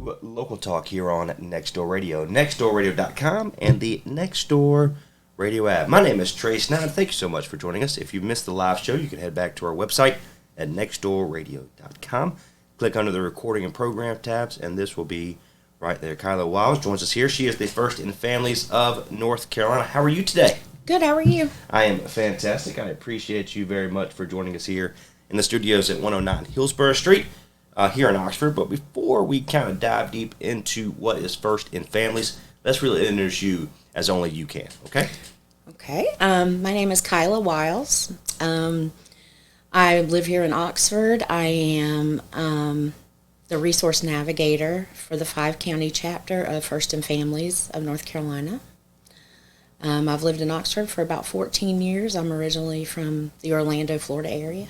to Local Talk here on Nextdoor Radio, nextdoorradio.com, and the Nextdoor Radio app. My name is Trace Nine. Thank you so much for joining us. If you missed the live show, you can head back to our website at nextdoorradio.com. Click under the recording and program tabs, and this will be right there. Kaila Wiles joins us here. She is the First in Families of North Carolina. How are you today? Good. How are you? I am fantastic. I appreciate you very much for joining us here in the studios at 109 Hillsborough Street here in Oxford. But before we kind of dive deep into what is First in Families, let's really introduce you as only you can, okay? Okay. My name is Kaila Wiles. I live here in Oxford. I am the resource navigator for the 5-county chapter of First in Families of North Carolina. I've lived in Oxford for about 14 years. I'm originally from the Orlando, Florida area.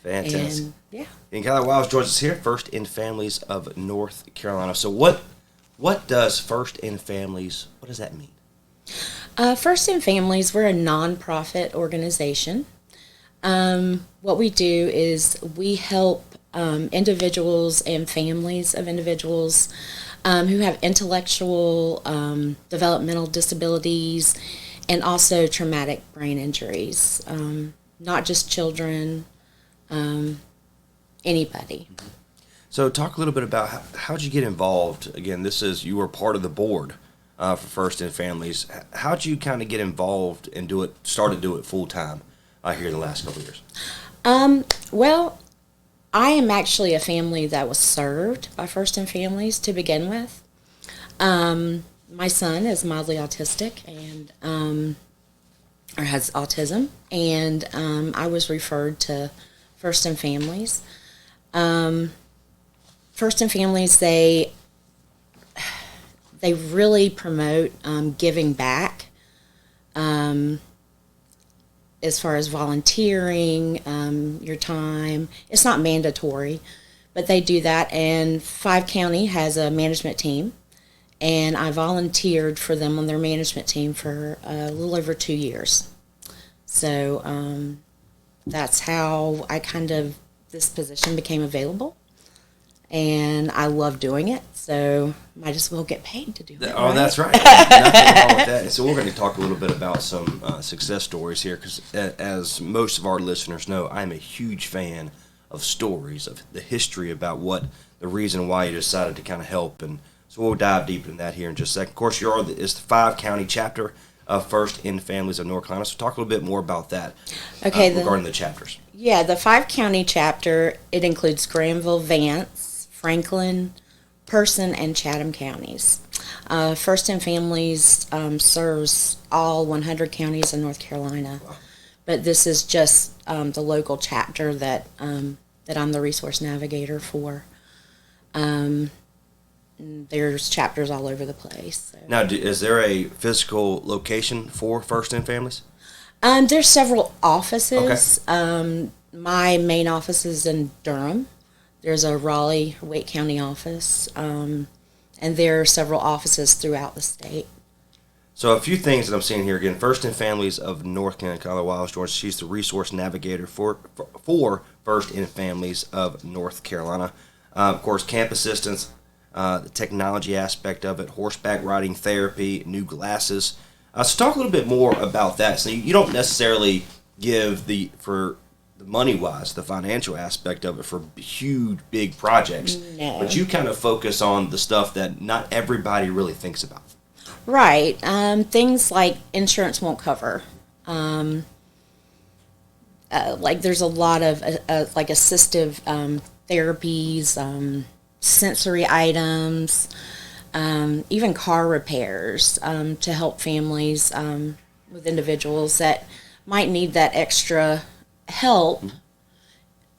Fantastic. And, yeah. And Kaila Wiles joins us here, First in Families of North Carolina. So what does First in Families, what does that mean? First in Families, we're a nonprofit organization. What we do is we help individuals and families of individuals who have intellectual, developmental disabilities, and also traumatic brain injuries. Not just children, anybody. So talk a little bit about how'd you get involved? Again, you were part of the board for First in Families. How'd you kind of get involved and start to do it full time here in the last couple of years? Well, I am actually a family that was served by First in Families to begin with. My son is mildly autistic and or has autism, and I was referred to First in Families. First in Families, they really promote giving back as far as volunteering, your time. It's not mandatory, but they do that. And 5-county has a management team, and I volunteered for them on their management team for a little over 2 years. So that's how this position became available. And I love doing it, so might as well get paid to do it. Oh, right? That's right. Nothing wrong with that. So we're going to talk a little bit about some success stories here, because as most of our listeners know, I'm a huge fan of stories, of the history about the reason why you decided to kind of help. And so we'll dive deep into that here in just a second. Of course, it's the 5-county chapter of First in Families of North Carolina. So talk a little bit more about that regarding the chapters. Yeah, the 5-county chapter, it includes Granville, Vance, Franklin, Person, and Chatham counties. First in Families serves all 100 counties in North Carolina, but this is just the local chapter that I'm the resource navigator for. There's chapters all over the place. So. Now, is there a physical location for First in Families? There's several offices. Okay. My main office is in Durham. There's a Raleigh, Wake County office, and there are several offices throughout the state. So a few things that I'm seeing here. Again, First in Families of North Carolina, Kaila Wiles George. She's the resource navigator for First in Families of North Carolina. Of course, camp assistance, the technology aspect of it, horseback riding therapy, new glasses. So talk a little bit more about that. So you don't necessarily give for money-wise, the financial aspect of it for huge, big projects. No. But you kind of focus on the stuff that not everybody really thinks about. Right. Things like insurance won't cover. Like there's a lot of like assistive therapies, sensory items, even car repairs to help families with individuals that might need that extra help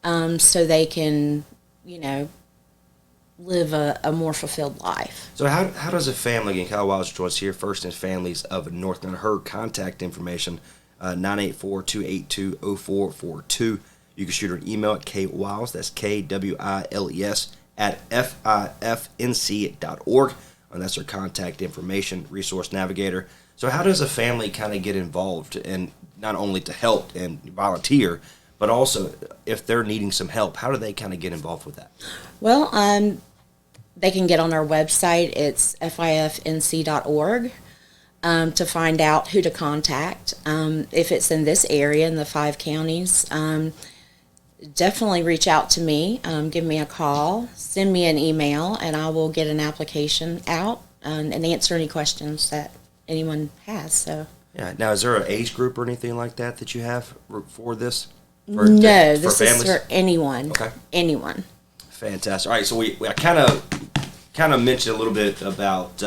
so they can, live a more fulfilled life. So how does a family, again, Kaila Wiles joins here, First in Families of North Carolina, her contact information, 984-282-0442. You can shoot her an email at kwiles, that's KWILES, at FIFNC.org. And that's her contact information, resource navigator. So how does a family kind of get involved, and not only to help and volunteer, but also if they're needing some help, how do they kind of get involved with that? Well, they can get on our website. It's fifnc.org. To find out who to contact. If it's in this area, in the 5 counties, definitely reach out to me. Give me a call, send me an email, and I will get an application out and answer any questions that anyone has. So. Yeah. Now, is there an age group or anything like that you have for this? No, this is for anyone. Okay. Anyone. Fantastic. All right, so I kind of mentioned a little bit about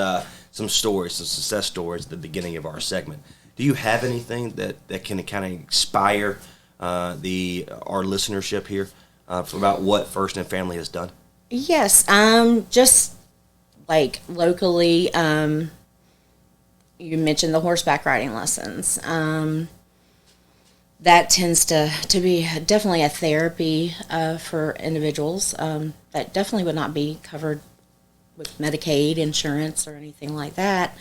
some stories, some success stories at the beginning of our segment. Do you have anything that can kind of inspire our listenership here about what First and Family has done? Yes, just like locally, you mentioned the horseback riding lessons. That tends to be definitely a therapy for individuals that definitely would not be covered with Medicaid insurance or anything like that.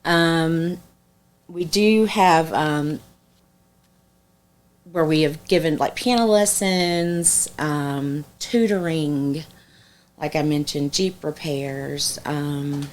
We do have where we have given like piano lessons, tutoring, like I mentioned, Jeep repairs, and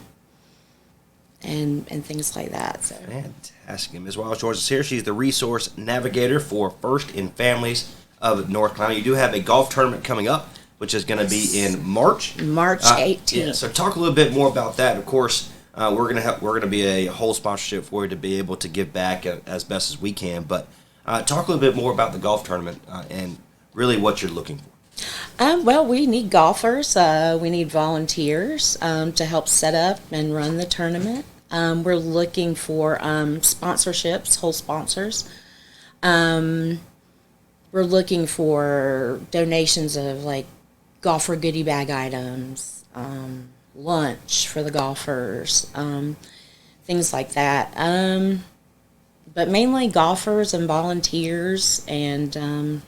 things like that. So. Fantastic. Ms. Wiles George is here. She's the resource navigator for First in Families of North Carolina. You do have a golf tournament coming up, which is going to be in March. March 18th. Yeah, so talk a little bit more about that. Of course, we're going to be a whole sponsorship for you to be able to give back as best as we can. But talk a little bit more about the golf tournament and really what you're looking for. Well, we need golfers. We need volunteers to help set up and run the tournament. We're looking for sponsorships, whole sponsors. We're looking for donations of like golfer goodie bag items, lunch for the golfers, things like that. But mainly golfers and volunteers, and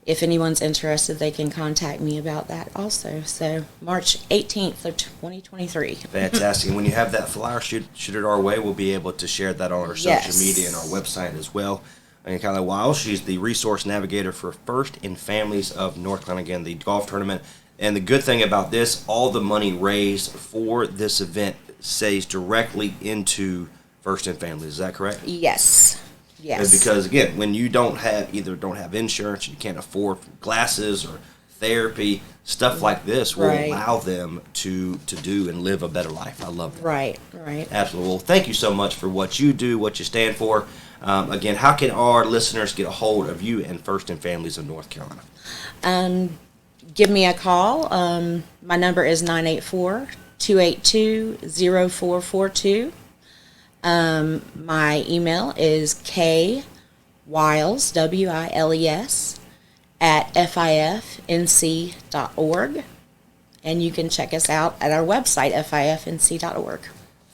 if anyone's interested, they can contact me about that also. So March 18th of 2023. Fantastic. And when you have that flyer, shoot it our way. We'll be able to share that on our social media and our website as well. And Kaila Wiles, she's the resource navigator for First in Families of North Carolina, again, the golf tournament. And the good thing about this, all the money raised for this event stays directly into First in Families. Is that correct? Yes. Yes. Because again, when you don't have insurance, you can't afford glasses or therapy, stuff like this will allow them to do and live a better life. I love that. Right. Absolutely. Well, thank you so much for what you do, what you stand for. Again, how can our listeners get a hold of you and First in Families of North Carolina? Give me a call. My number is 984-282-0442. My email is kwiles, WILES, at fifnc.org. And you can check us out at our website, fifnc.org.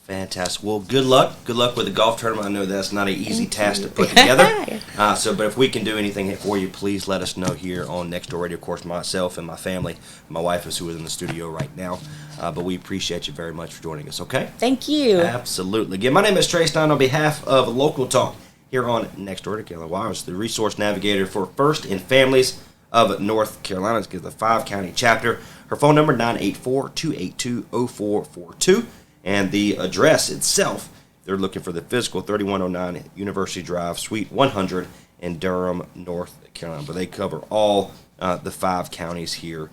Fantastic. Well, good luck. Good luck with the golf tournament. I know that's not an easy task to put together. But if we can do anything for you, please let us know here on Next Door Radio. Of course, myself and my family, my wife is who is in the studio right now. But we appreciate you very much for joining us, okay? Thank you. Absolutely. Again, my name is Trey Stein on behalf of Local Talk here on Next Door to Kaila Wiles, the resource navigator for First in Families of North Carolina. It's the 5-county chapter. Her phone number, 984-282-0442. And the address itself, they're looking for the physical, 3109 University Drive, Suite 100 in Durham, North Carolina. But they cover all the 5 counties here